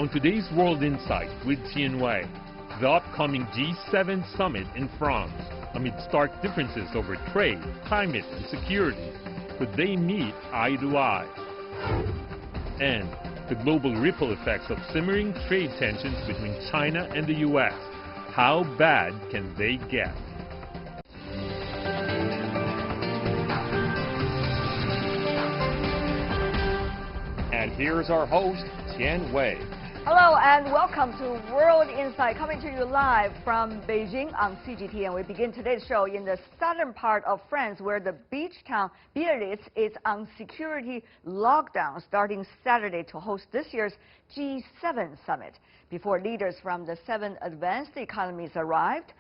On today's World Insight with Wei, the upcoming G7 summit in France, amid stark differences over trade, climate, and security, could they meet eye to eye? And the global ripple effects of simmering trade tensions between China and the U.S. How bad can they get? And here's our host, Wei. Hello and welcome to World Insight, coming to you live from Beijing on CGTN. We begin today's show in the southern part of France, where the beach town Biarritz is on security lockdown starting Saturday to host this year's G7 summit. Before leaders from the 7 advanced economies arrived,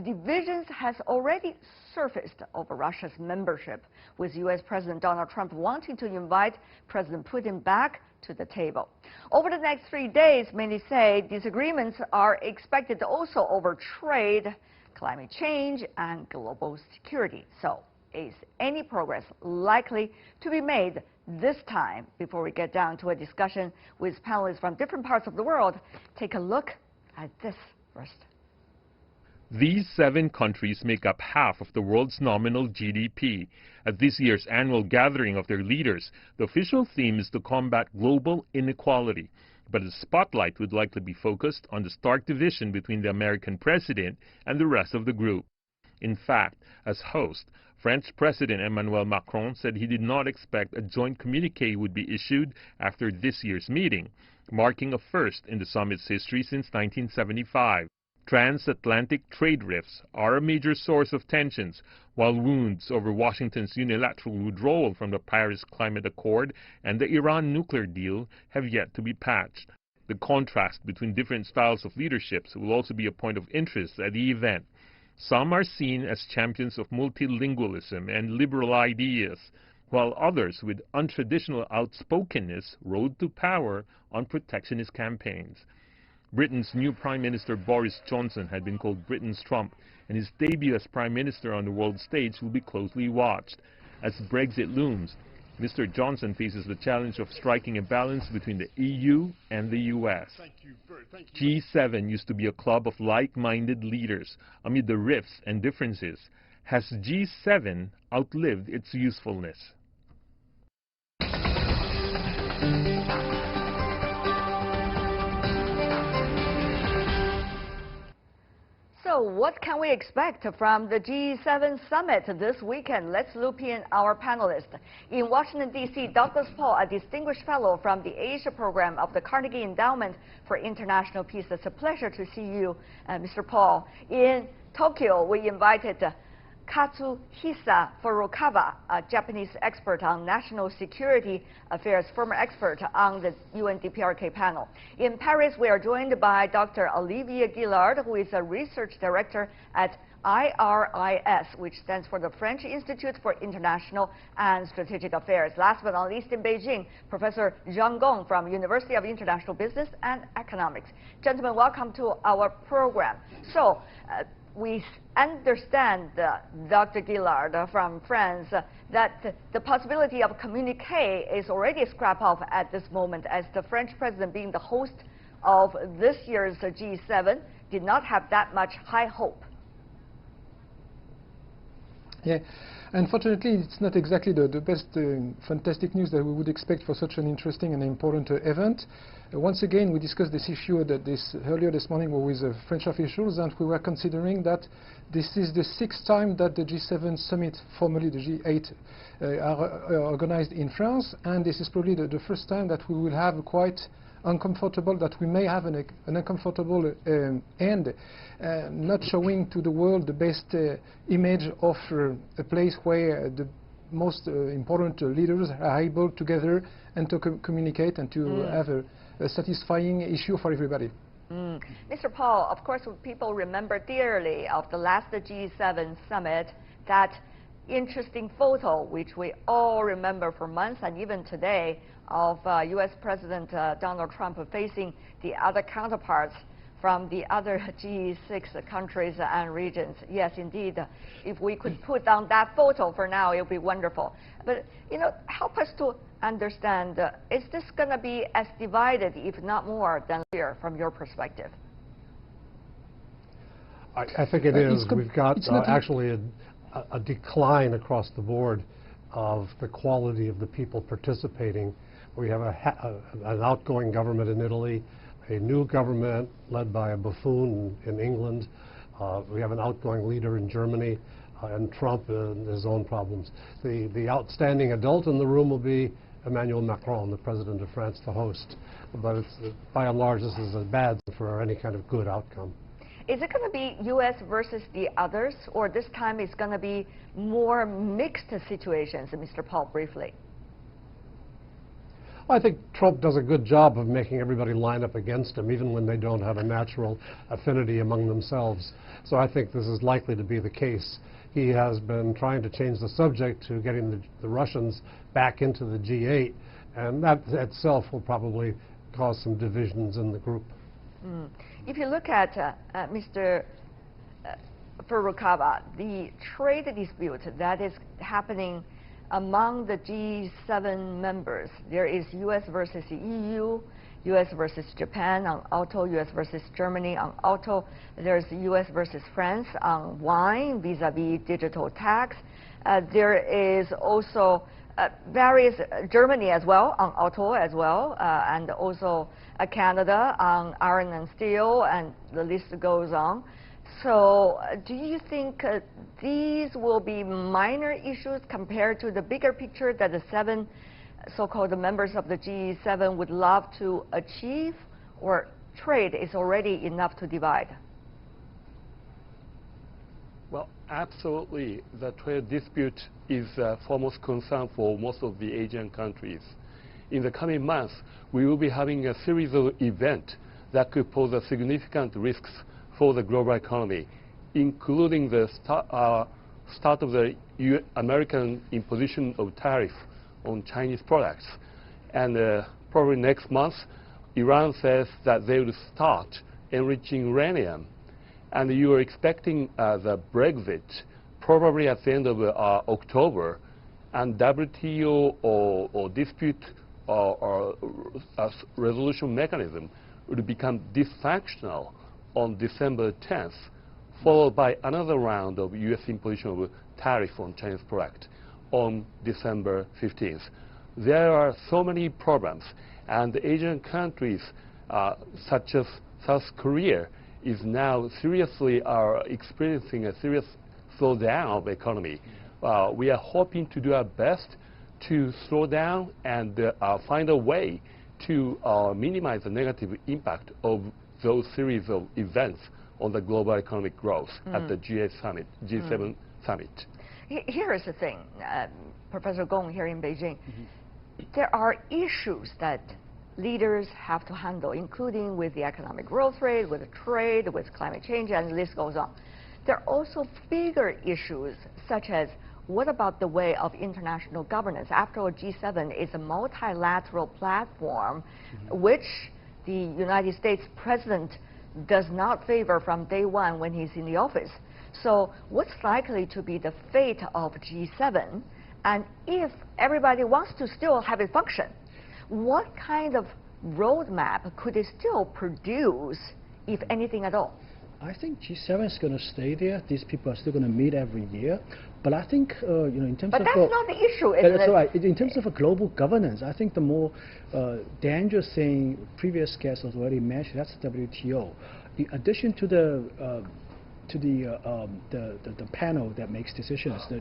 divisions has already surfaced over Russia's membership, with U.S. President Donald Trump wanting to invite President Putin back to the table. Over the next 3 days, many say disagreements are expected also over trade, climate change, and global security. So, is any progress likely to be made this time? Before we get down to a discussion with panelists from different parts of the world, take a look at this first. These 7 countries make up half of the world's nominal GDP. At this year's annual gathering of their leaders, the official theme is to combat global inequality. But the spotlight would likely be focused on the stark division between the American president and the rest of the group. In fact, as host, French President Emmanuel Macron said he did not expect a joint communiqué would be issued after this year's meeting, marking a first in the summit's history since 1975. Transatlantic trade rifts are a major source of tensions, while wounds over Washington's unilateral withdrawal from the Paris Climate Accord and the Iran nuclear deal have yet to be patched. The contrast between different styles of leadership will also be a point of interest at the event. Some are seen as champions of multilingualism and liberal ideas, while others with untraditional outspokenness rode to power on protectionist campaigns. Britain's new Prime Minister Boris Johnson had been called Britain's Trump, and his debut as Prime Minister on the world stage will be closely watched. As Brexit looms, Mr. Johnson faces the challenge of striking a balance between the EU and the US. G7 used to be a club of like-minded leaders. Amid the rifts and differences, has G7 outlived its usefulness? So what can we expect from the G7 summit this weekend? Let's loop in our panelists. In Washington, D.C., Douglas Paul, a distinguished fellow from the Asia program of the Carnegie Endowment for International Peace. It's a pleasure to see you, Mr. Paul. In Tokyo, we invited Katsuhisa Furukawa, a Japanese expert on national security affairs, former expert on the UNDPRK panel. In Paris, we are joined by Dr. Olivier Guillard, who is a research director at IRIS, which stands for the French Institute for International and Strategic Affairs. Last but not least, in Beijing, Professor Zhang Gong from University of International Business and Economics. Gentlemen, welcome to our program. So, we understand, Dr. Guillard from France, that the possibility of communique is already scrapped off at this moment, as the French president, being the host of this year's G7, did not have that much high hope. Yeah, unfortunately, it's not exactly the best fantastic news that we would expect for such an interesting and important event. Once again, we discussed this issue earlier this morning with French officials, and we were considering that this is the 6th time that the G7 summit, formerly the G8, are organized in France, and this is probably the first time that we will have that we may have an uncomfortable end, not showing to the world the best image of a place where the most important leaders are able together and to communicate and to have a satisfying issue for everybody. Mr. Paul, of course, people remember dearly of the last G7 summit, that interesting photo, which we all remember for months and even today, of U.S. President Donald Trump facing the other counterparts from the other G6 countries and regions. Yes, indeed, if we could put down that photo for now, it would be wonderful. But, you know, help us to understand, is this going to be as divided, if not more, than here, from your perspective? I think it is. We've got actually a decline across the board of the quality of the people participating. We have an outgoing government in Italy, a new government led by a buffoon in England. We have an outgoing leader in Germany, and Trump and his own problems. The outstanding adult in the room will be Emmanuel Macron, the president of France, the host. But it's, by and large, this is a bad for any kind of good outcome. Is it going to be U.S. versus the others, or this time it's going to be more mixed situations, Mr. Paul, briefly? I think Trump does a good job of making everybody line up against him, even when they don't have a natural affinity among themselves. So I think this is likely to be the case. He has been trying to change the subject to getting the Russians back into the G8, and that itself will probably cause some divisions in the group. If you look at Mr. Furukawa, the trade dispute that is happening among the G7 members, there is U.S. versus the EU, U.S. versus Japan on auto, U.S. versus Germany on auto. There's U.S. versus France on wine vis-a-vis digital tax. There is also various Germany as well on auto as well, and also Canada on iron and steel, and the list goes on. So do you think these will be minor issues compared to the bigger picture that the 7 so-called members of the G7 would love to achieve, or trade is already enough to divide? Well, absolutely. The trade dispute is a foremost concern for most of the Asian countries. In the coming months, we will be having a series of events that could pose a significant risks for the global economy, including the start of the American imposition of tariff on Chinese products. And probably next month, Iran says that they will start enriching uranium. And you are expecting the Brexit probably at the end of October, and WTO or dispute or resolution mechanism would become dysfunctional on December 10th, followed by another round of U.S. imposition of tariff on Chinese product on December 15th. There are so many problems, and the Asian countries such as South Korea is now seriously experiencing a serious slowdown of the economy. We are hoping to do our best to slow down and find a way to minimize the negative impact of those series of events on the global economic growth at the G7 summit. Here is the thing, Professor Gong here in Beijing. There are issues that leaders have to handle, including with the economic growth rate, with trade, with climate change, and the list goes on. There are also bigger issues, such as what about the way of international governance? After all, G7 is a multilateral platform, which the United States president does not favor from day one when he's in the office. So what's likely to be the fate of G7? And if everybody wants to still have it function, what kind of roadmap could it still produce, if anything at all? I think G7 is going to stay there. These people are still going to meet every year. But I think, you know, in terms but of... But that's not the issue, isn't it? That's right. In terms of a global governance, I think the more dangerous thing, previous guests has already mentioned, that's the WTO. In addition to the panel that makes decisions, the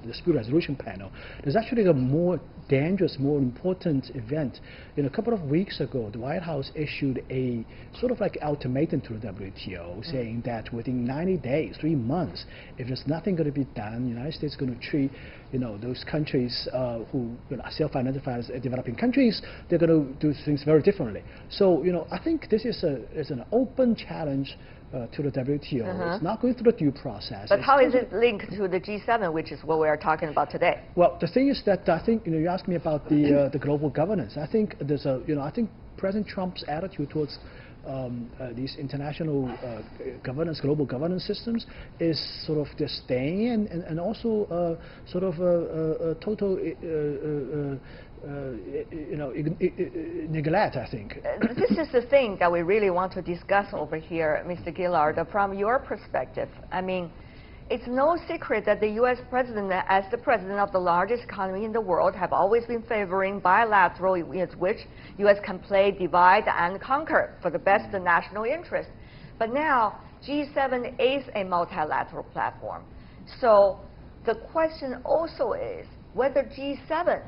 dispute resolution panel, there's actually a more dangerous, more important event. In a couple of weeks ago, the White House issued a sort of like ultimatum to the WTO, saying that within 90 days, 3 months, if there's nothing going to be done, the United States is going to treat, you know, those countries who self-identify as developing countries, they're going to do things very differently. So, you know, I think this is an open challenge to the WTO. It's not going through the due process. But how is it linked to the G7, which is what we are talking about today? Well, the thing is that I think, you know, you asked me about the global governance. I think there's a, you know, I think President Trump's attitude towards these international governance, global governance systems, is sort of just staying and also sort of a total neglect, I think. This is the thing that we really want to discuss over here, Mr. Gillard. From your perspective, I mean, it's no secret that the U.S. president, as the president of the largest economy in the world, have always been favoring bilateral, in which U.S. can play divide and conquer for the best national interest. But now, G7 is a multilateral platform. So the question also is whether G7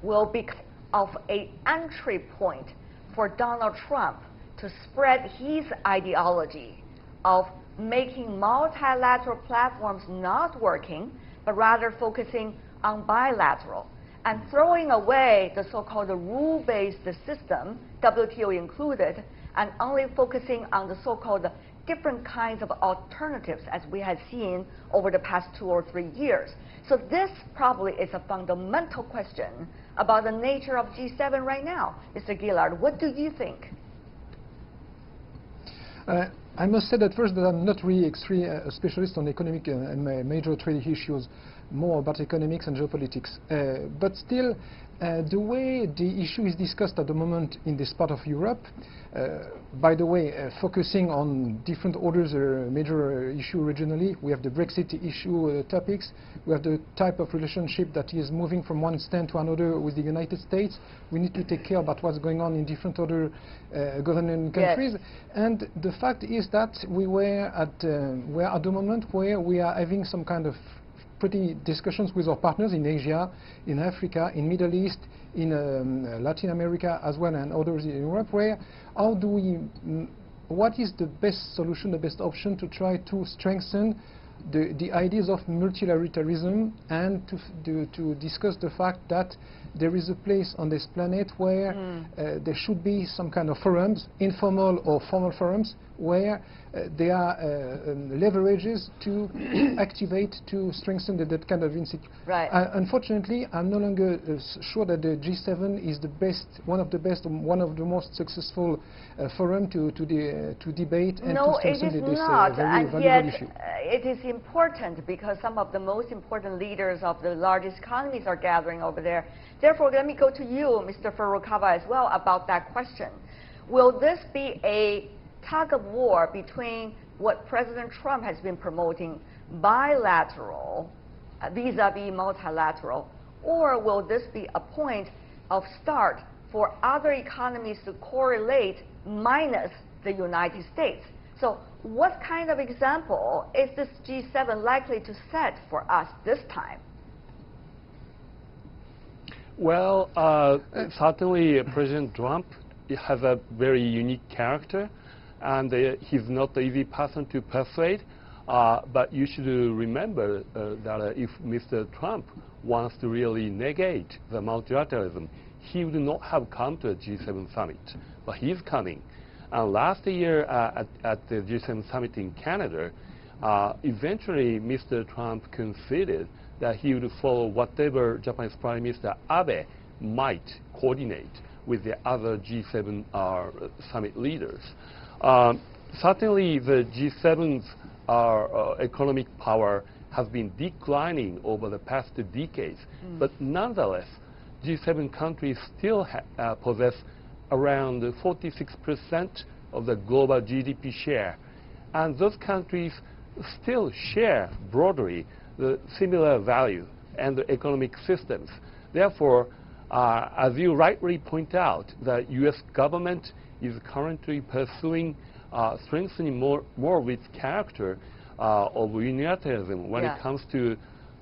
will be of an entry point for Donald Trump to spread his ideology of making multilateral platforms not working, but rather focusing on bilateral and throwing away the so-called rule-based system, WTO included, and only focusing on the so-called different kinds of alternatives as we have seen over the past 2 or 3 years. So this probably is a fundamental question about the nature of G7 right now. Mr. Gillard, what do you think? I must say that first that I'm not really a specialist on economic and major trade issues, more about economics and geopolitics. But still, the way the issue is discussed at the moment in this part of Europe, by the way, focusing on different orders, major issue regionally, we have the Brexit issue topics, we have the type of relationship that is moving from one stand to another with the United States. We need to take care about what's going on in different other governing countries. Yes. And the fact is that we're at the moment where we are having some kind of pretty discussions with our partners in Asia, in Africa, in Middle East, in Latin America as well, and others in Europe, where how do we, what is the best solution, the best option to try to strengthen the ideas of multilateralism and to discuss the fact that there is a place on this planet where there should be some kind of forums, informal or formal forums, where there are leverages to activate, to strengthen that kind of institute. Right. Unfortunately, I'm no longer sure that the G7 is the best, one of the best, one of the most successful forum to debate and to strengthen this very valuable issue. It is important because some of the most important leaders of the largest economies are gathering over there. Therefore, let me go to you, Mr. Furukawa, as well about that question. Will this be a tug of war between what President Trump has been promoting, bilateral, vis-a-vis multilateral, or will this be a point of start for other economies to correlate minus the United States? So what kind of example is this G7 likely to set for us this time? Well, certainly President Trump has a very unique character, and he's not the easy person to persuade. But you should remember that if Mr. Trump wants to really negate the multilateralism, he would not have come to a G7 summit. But he's coming. And last year at the G7 summit in Canada, eventually Mr. Trump conceded that he would follow whatever Japanese Prime Minister Abe might coordinate with the other G7 summit leaders. Certainly the G7's economic power has been declining over the past decades, but nonetheless, G7 countries still possess around 46% of the global GDP share, and those countries still share broadly the similar value and the economic systems. Therefore, as you rightly point out, the U.S. government is currently pursuing strengthening more of its character of unilateralism when it comes to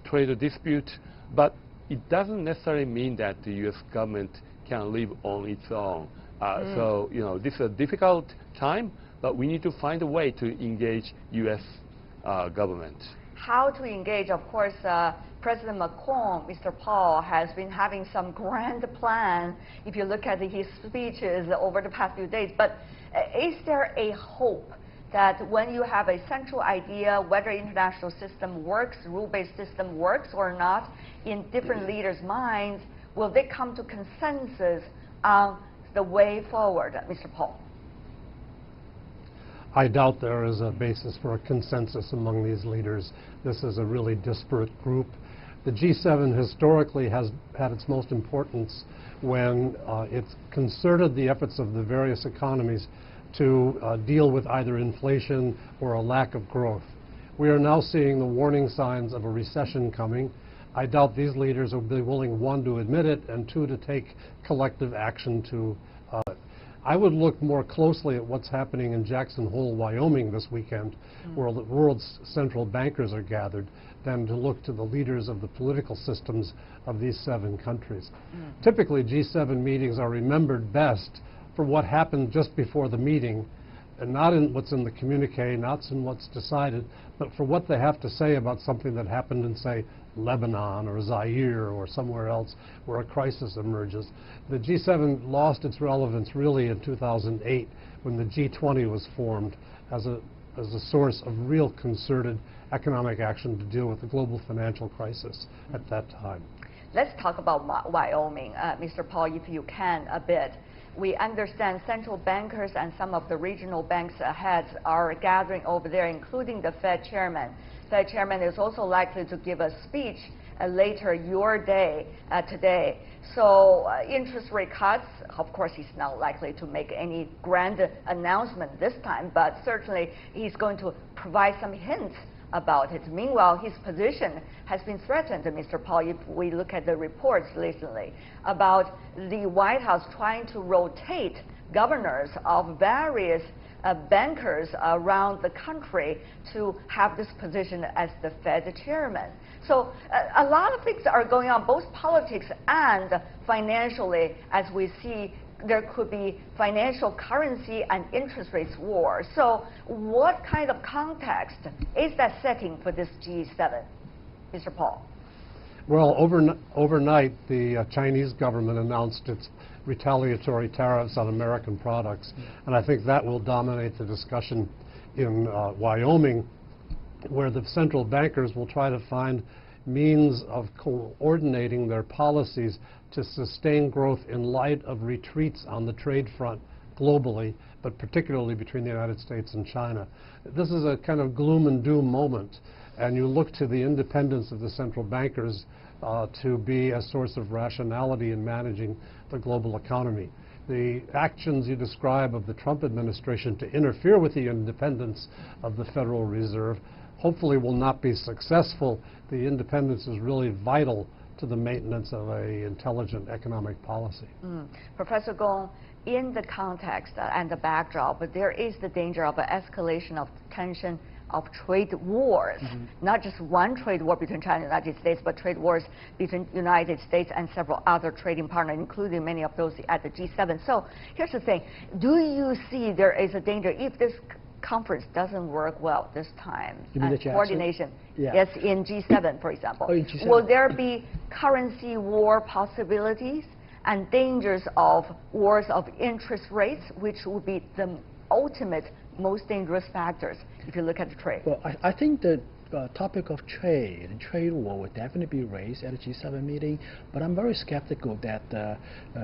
trade dispute, but it doesn't necessarily mean that the U.S. government can live on its own. So, you know, this is a difficult time, but we need to find a way to engage U.S. government. How to engage? Of course, President Macron, Mr. Paul, has been having some grand plan if you look at his speeches over the past few days. But is there a hope that when you have a central idea, whether international system works, rule-based system works or not, in different leaders' minds, will they come to consensus on the way forward, Mr. Paul? I doubt there is a basis for a consensus among these leaders. This is a really disparate group. The G7 historically has had its most importance when it's concerted the efforts of the various economies to deal with either inflation or a lack of growth. We are now seeing the warning signs of a recession coming. I doubt these leaders will be willing, one, to admit it, and two, to take collective action to I would look more closely at what's happening in Jackson Hole, Wyoming this weekend, where the world's central bankers are gathered, than to look to the leaders of the political systems of these 7 countries. Typically, G7 meetings are remembered best for what happened just before the meeting, and not in what's in the communique, not in what's decided, but for what they have to say about something that happened in, say, Lebanon or Zaire or somewhere else where a crisis emerges. The G7 lost its relevance really in 2008 when the G20 was formed as a source of real concerted economic action to deal with the global financial crisis at that time. Let's talk about Wyoming, Mr. Paul, if you can, a bit. We understand central bankers and some of the regional banks heads are gathering over there, including the Fed chairman. Fed chairman is also likely to give a speech later your day today. So interest rate cuts, of course, he's not likely to make any grand announcement this time, but certainly he's going to provide some hints about it. Meanwhile, his position has been threatened, Mr. Paul, if we look at the reports recently about the White House trying to rotate governors of various bankers around the country to have this position as the Fed chairman. So a lot of things are going on, both politics and financially, as we see there could be financial currency and interest rates war. So what kind of context is that setting for this G7, Mr. Paul? Well, overnight, the Chinese government announced its retaliatory tariffs on American products, and I think that will dominate the discussion in Wyoming, where the central bankers will try to find means of coordinating their policies to sustain growth in light of retreats on the trade front globally, but particularly between the United States and China. This is a kind of gloom and doom moment, and you look to the independence of the central bankers to be a source of rationality in managing the global economy. The actions you describe of the Trump administration to interfere with the independence of the Federal Reserve hopefully will not be successful. The independence is really vital to the maintenance of an intelligent economic policy. Professor Gong, in the context and the backdrop, there is the danger of an escalation of tension of trade wars, not just one trade war between China and the United States, but trade wars between the United States and several other trading partners, including many of those at the G7. So here's the thing. Do you see there is a danger if this conference doesn't work well this time? You mean the coordination? Yeah. Yes, in G7, for example. Oh, in G7. Will there be currency war possibilities and dangers of wars of interest rates, which would be the ultimate most dangerous factors if you look at the trade? Well, I think the topic of trade and trade war would definitely be raised at a G7 meeting, but I'm very skeptical that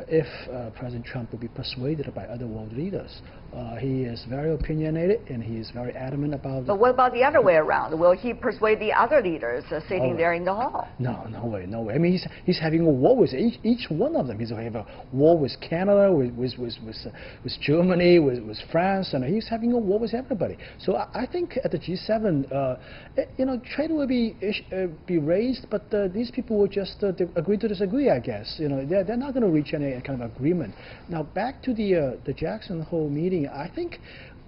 if President Trump will be persuaded by other world leaders. He is very opinionated and he is very adamant about. But what about the other way around? Will he persuade the other leaders sitting there in the hall? No, no way, no way. I mean, he's having a war with each one of them. He's having a war with Canada, with Germany, with France, and he's having a war with everybody. So I think at the G7, you know, trade will be raised, but these people will just agree to disagree, I guess. You know, they're not going to reach any kind of agreement. Now back to the Jackson Hole meeting. I think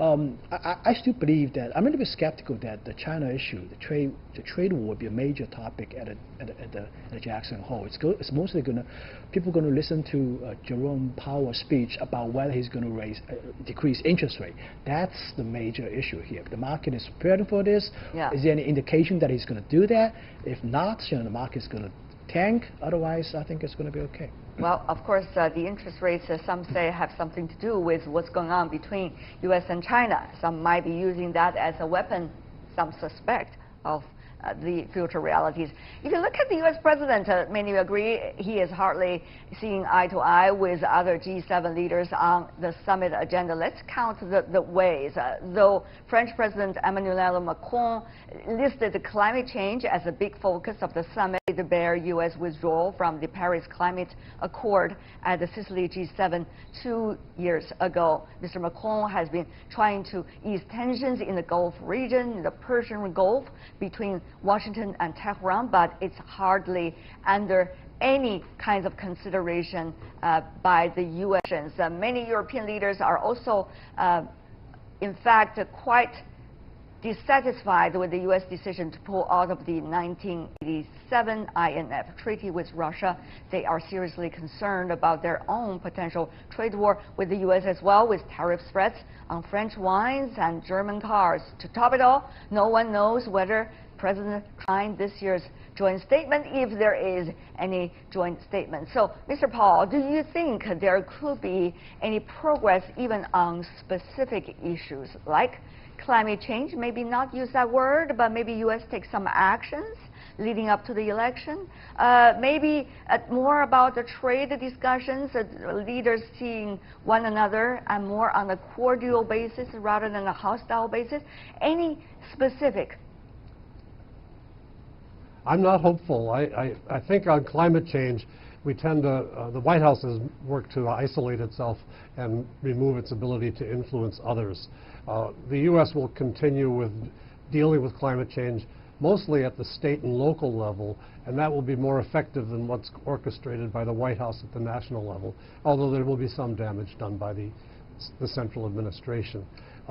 I still believe that I'm a little bit skeptical that the China issue, the trade war, will be a major topic at the Jackson Hole. It's mostly people are going to listen to Jerome Powell's speech about whether he's going to decrease interest rate. That's the major issue here. The market is prepared for this. Yeah. Is there any indication that he's going to do that? If not, you know, the market is going to tank. Otherwise, I think it's going to be okay. Well, of course, the interest rates, some say, have something to do with what's going on between U.S. and China. Some might be using that as a weapon, some suspect, of the future realities. If you look at the U.S. president, many agree he is hardly seeing eye to eye with other G7 leaders on the summit agenda. Let's count the ways. Though French President Emmanuel Macron listed climate change as a big focus of the summit, to bear U.S. withdrawal from the Paris Climate Accord at the Sicily G7 2 years ago. Mr. Macron has been trying to ease tensions in the Gulf region, the Persian Gulf, between Washington and Tehran, but it's hardly under any kinds of consideration by the U.S. Many European leaders are also, in fact, quite dissatisfied with the U.S. decision to pull out of the 1987 INF treaty with Russia. They are seriously concerned about their own potential trade war with the U.S. as well, with tariff threats on French wines and German cars. To top it all, no one knows whether President Trump signed this year's joint statement, if there is any joint statement. So, Mr. Paul, do you think there could be any progress even on specific issues like climate change? Maybe not use that word, but maybe U.S. take some actions leading up to the election. Maybe more about the trade discussions, leaders seeing one another and more on a cordial basis rather than a hostile basis. Any specific? I'm not hopeful. I think on climate change, we tend to, the White House has worked to isolate itself and remove its ability to influence others. The U.S. will continue with dealing with climate change mostly at the state and local level, and that will be more effective than what's orchestrated by the White House at the national level, although there will be some damage done by the central administration.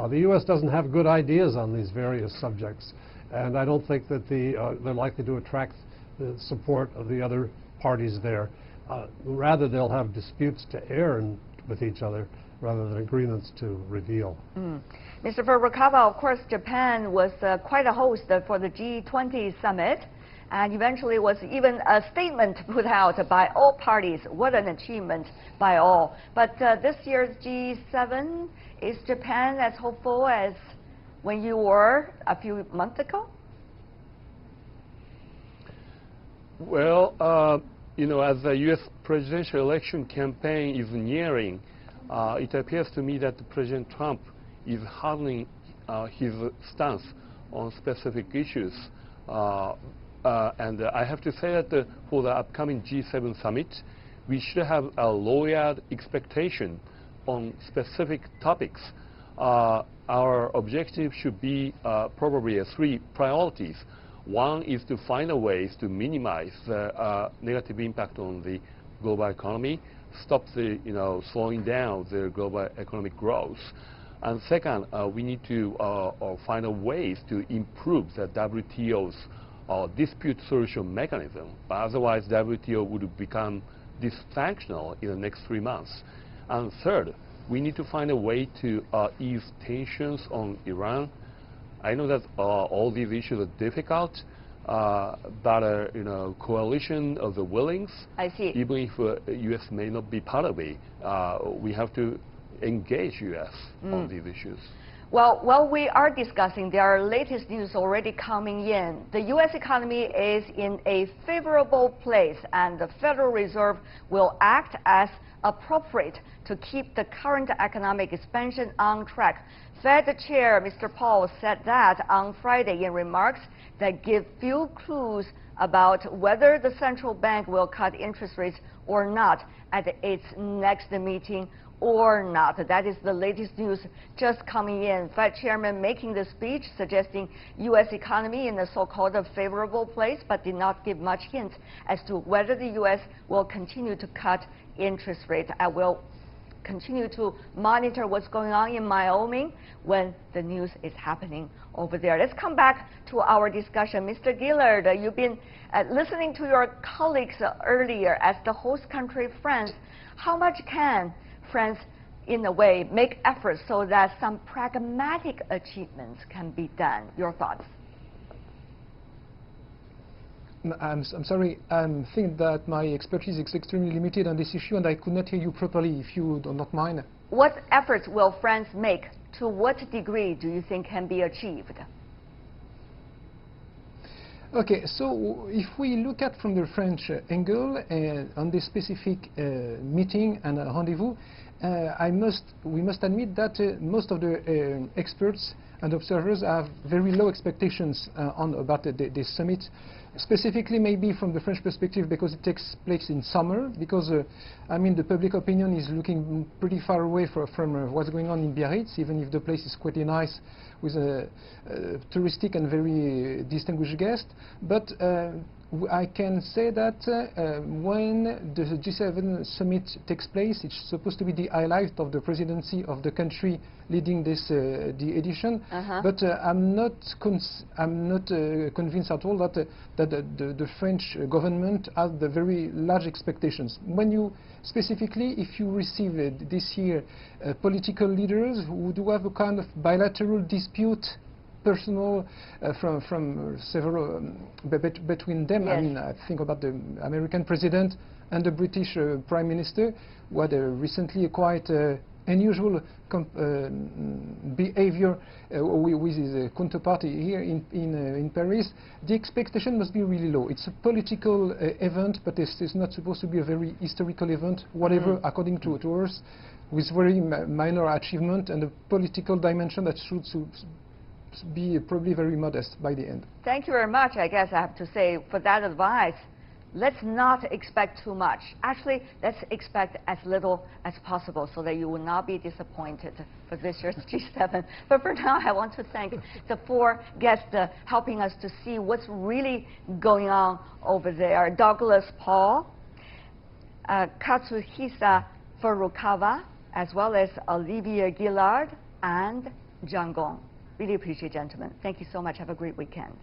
The U.S. doesn't have good ideas on these various subjects, and I don't think that they're likely to attract the support of the other parties there. Rather, they'll have disputes to air with each other rather than agreements to reveal. Mr. Furukawa, of course, Japan was quite a host for the G20 summit, and eventually was even a statement put out by all parties. What an achievement by all. But this year's G7, is Japan as hopeful as when you were a few months ago? Well, you know, as the U.S. presidential election campaign is nearing, it appears to me that President Trump is hardening his stance on specific issues. And I have to say that for the upcoming G7 summit, we should have a lowered expectation on specific topics. Our objective should be probably three priorities. One is to find a ways to minimize the negative impact on the global economy, stop the slowing down the global economic growth. And second, we need to find a ways to improve the WTO's dispute solution mechanism. But otherwise, WTO would become dysfunctional in the next 3 months. And third, we need to find a way to ease tensions on Iran. I know that all these issues are difficult, but coalition of the willings. I see. Even if U.S. may not be part of it, we have to engage U.S. on these issues. Well, while we are discussing, there are latest news already coming in. The U.S. economy is in a favorable place, and the Federal Reserve will act as appropriate to keep the current economic expansion on track. Fed Chair Mr. Paul said that on Friday in remarks that give few clues about whether the central bank will cut interest rates or not at its next meeting or not. That is the latest news just coming in. Fed Chairman making the speech suggesting U.S. economy in a so-called favorable place, but did not give much hint as to whether the U.S. will continue to cut interest rates. I will continue to monitor what's going on in Wyoming when the news is happening over there. Let's come back to our discussion. Mr. Gillard, you've been listening to your colleagues earlier as the host country, France. How much can France, in a way, make efforts so that some pragmatic achievements can be done? Your thoughts? I'm sorry, I think that my expertise is extremely limited on this issue, and I could not hear you properly, if you do not mind. What efforts will France make? To what degree do you think can be achieved? Okay, so if we look at from the French angle on this specific meeting and rendezvous, we must admit that most of the experts and observers have very low expectations about this summit, specifically maybe from the French perspective because it takes place in summer, because I mean the public opinion is looking pretty far away from what's going on in Biarritz, even if the place is quite nice with a touristic and very distinguished guest. But I can say that when the G7 summit takes place, it's supposed to be the highlight of the presidency of the country leading this the edition. But I'm not convinced at all that the French government has the very large expectations. When you specifically, if you receive this year political leaders who do have a kind of bilateral dispute, personal from several between them. Yes. I mean, I think about the American president and the British Prime Minister, who had recently quite unusual behavior with his counterpart here in Paris. The expectation must be really low. It's a political event, but it's not supposed to be a very historical event, whatever, according to us, with very minor achievement and a political dimension that should be probably very modest by the end. Thank you very much, I guess I have to say, for that advice. Let's not expect too much. Actually, let's expect as little as possible so that you will not be disappointed for this year's G7. But for now, I want to thank the 4 guests helping us to see what's really going on over there. Douglas Paul, Katsuhisa Furukawa, as well as Olivia Gillard and Zhang Gong. Really appreciate it, gentlemen. Thank you so much. Have a great weekend.